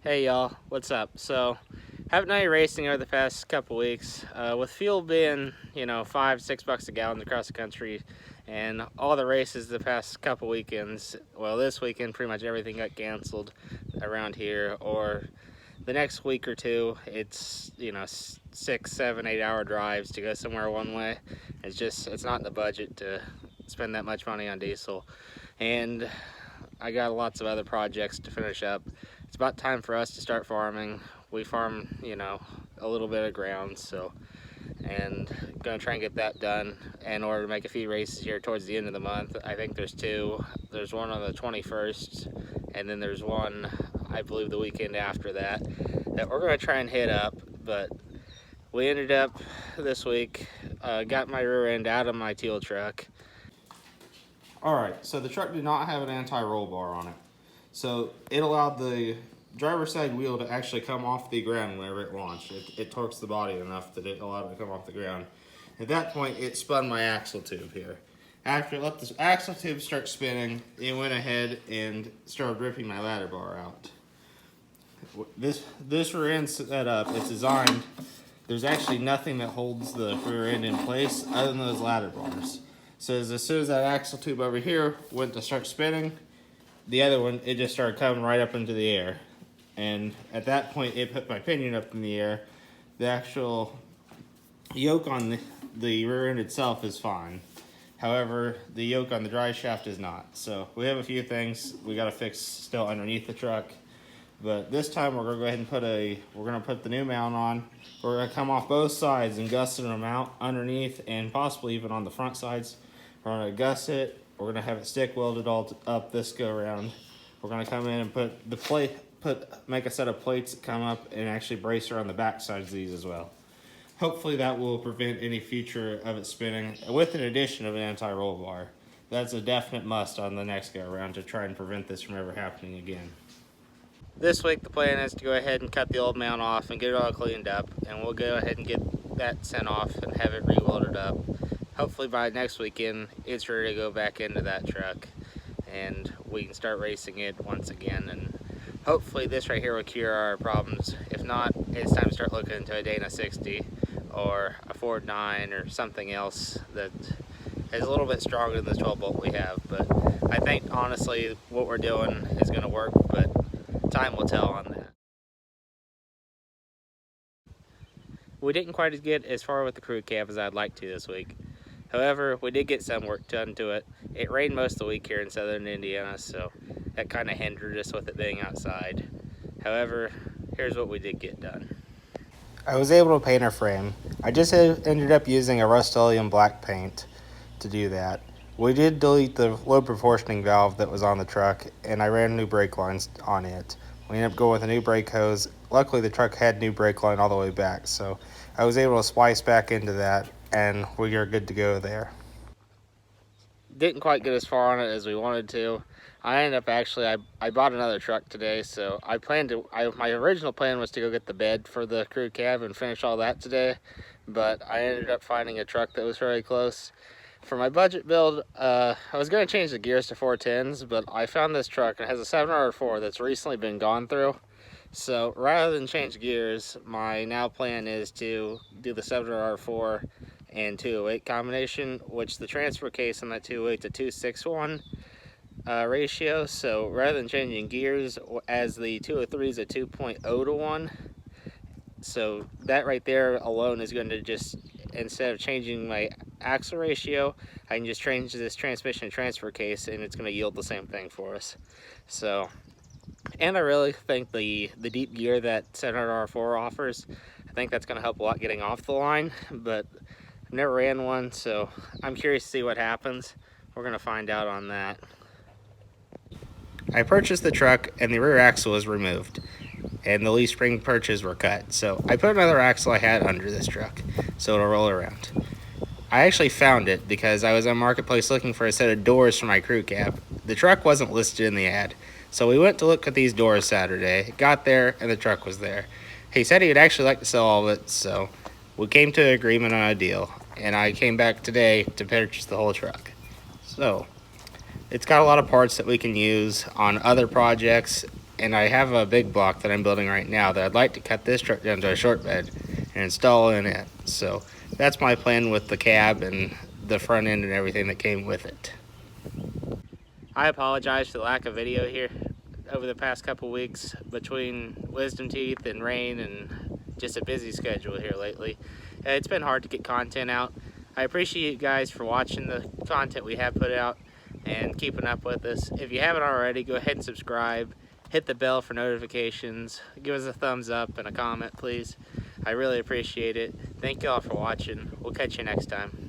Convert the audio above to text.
Hey y'all, what's up? So, haven't done any racing over the past couple weeks. With fuel being, $5-6 a gallon across the country, and all the races the past couple weekends. Well, this weekend pretty much everything got canceled around here, or the next week or two, it's 6, 7, 8 hour drives to go somewhere one way. It's not in the budget to spend that much money on diesel, and I got lots of other projects to finish up. It's about time for us to start farming. We farm, a little bit of ground, and gonna try and get that done in order to make a few races here towards the end of the month. I think there's two. There's one on the 21st, and then there's one, I believe, the weekend after that we're gonna try and hit up. But we ended up this week, got my rear end out of my teal truck. Alright, so the truck did not have an anti-roll bar on it. So it allowed the driver's side wheel to actually come off the ground whenever it launched. It torques the body enough that it allowed it to come off the ground. At that point, it spun my axle tube here. After it let the axle tube start spinning, it went ahead and started ripping my ladder bar out. This rear end setup, it's designed, there's actually nothing that holds the rear end in place other than those ladder bars. So as soon as that axle tube over here went to start spinning, the other one, it just started coming right up into the air. And at that point, it put my pinion up in the air. The actual yoke on the rear end itself is fine. However, the yoke on the drive shaft is not. So we have a few things we got to fix still underneath the truck. But this time we're gonna go ahead and put the new mount on. We're gonna come off both sides and gusset them out underneath and possibly even on the front sides. We're gonna gusset it. We're gonna have it stick welded all up this go around. We're gonna come in and make a set of plates that come up and actually brace around the back sides of these as well. Hopefully that will prevent any future of it spinning with an addition of an anti-roll bar. That's a definite must on the next go around to try and prevent this from ever happening again. This week the plan is to go ahead and cut the old mount off and get it all cleaned up, and we'll go ahead and get that sent off and have it re-welded up. Hopefully by next weekend it's ready to go back into that truck and we can start racing it once again, and hopefully this right here will cure our problems. If not, it's time to start looking into a Dana 60 or a Ford 9 or something else that is a little bit stronger than this 12 bolt we have. But I think honestly what we're doing is going to work, but time will tell on that. We didn't quite get as far with the crew cab as I'd like to this week. However, we did get some work done to it. It rained most of the week here in southern Indiana, so that kind of hindered us with it being outside. However, here's what we did get done. I was able to paint our frame. I just ended up using a Rust-Oleum black paint to do that. We did delete the low proportioning valve that was on the truck, and I ran new brake lines on it. We ended up going with a new brake hose. Luckily, the truck had new brake line all the way back, so I was able to splice back into that, and we are good to go there. Didn't quite get as far on it as we wanted to. I ended up I bought another truck today, so my original plan was to go get the bed for the crew cab and finish all that today, but I ended up finding a truck that was very close. For my budget build, I was going to change the gears to 410s, but I found this truck. It has a 7R4 that's recently been gone through. So rather than change gears, my now plan is to do the 7R4 and 208 combination, which the transfer case on that 208 to 261 ratio. So rather than changing gears, as the 203 is a 2.0 to 1. So that right there alone is going to just, instead of changing my axle ratio, I can just change this transmission transfer case and it's going to yield the same thing for us. So, and I really think the deep gear that 700R4 offers, I think that's going to help a lot getting off the line, but I've never ran one, so I'm curious to see what happens. We're going to find out on that. I purchased the truck and the rear axle was removed, and the leaf spring perches were cut. So I put another axle I had under this truck so it'll roll around. I actually found it because I was on Marketplace looking for a set of doors for my crew cab. The truck wasn't listed in the ad, so we went to look at these doors Saturday, got there, and the truck was there. He said he'd actually like to sell all of it, so we came to an agreement on a deal, and I came back today to purchase the whole truck. So it's got a lot of parts that we can use on other projects and I have a big block that I'm building right now that I'd like to cut this truck down to a short bed and install in it. So that's my plan with the cab and the front end and everything that came with it. I apologize for the lack of video here over the past couple weeks between wisdom teeth and rain and just a busy schedule here lately. It's been hard to get content out. I appreciate you guys for watching the content we have put out and keeping up with us. If you haven't already, go ahead and subscribe. Hit the bell for notifications. Give us a thumbs up and a comment, please. I really appreciate it. Thank you all for watching. We'll catch you next time.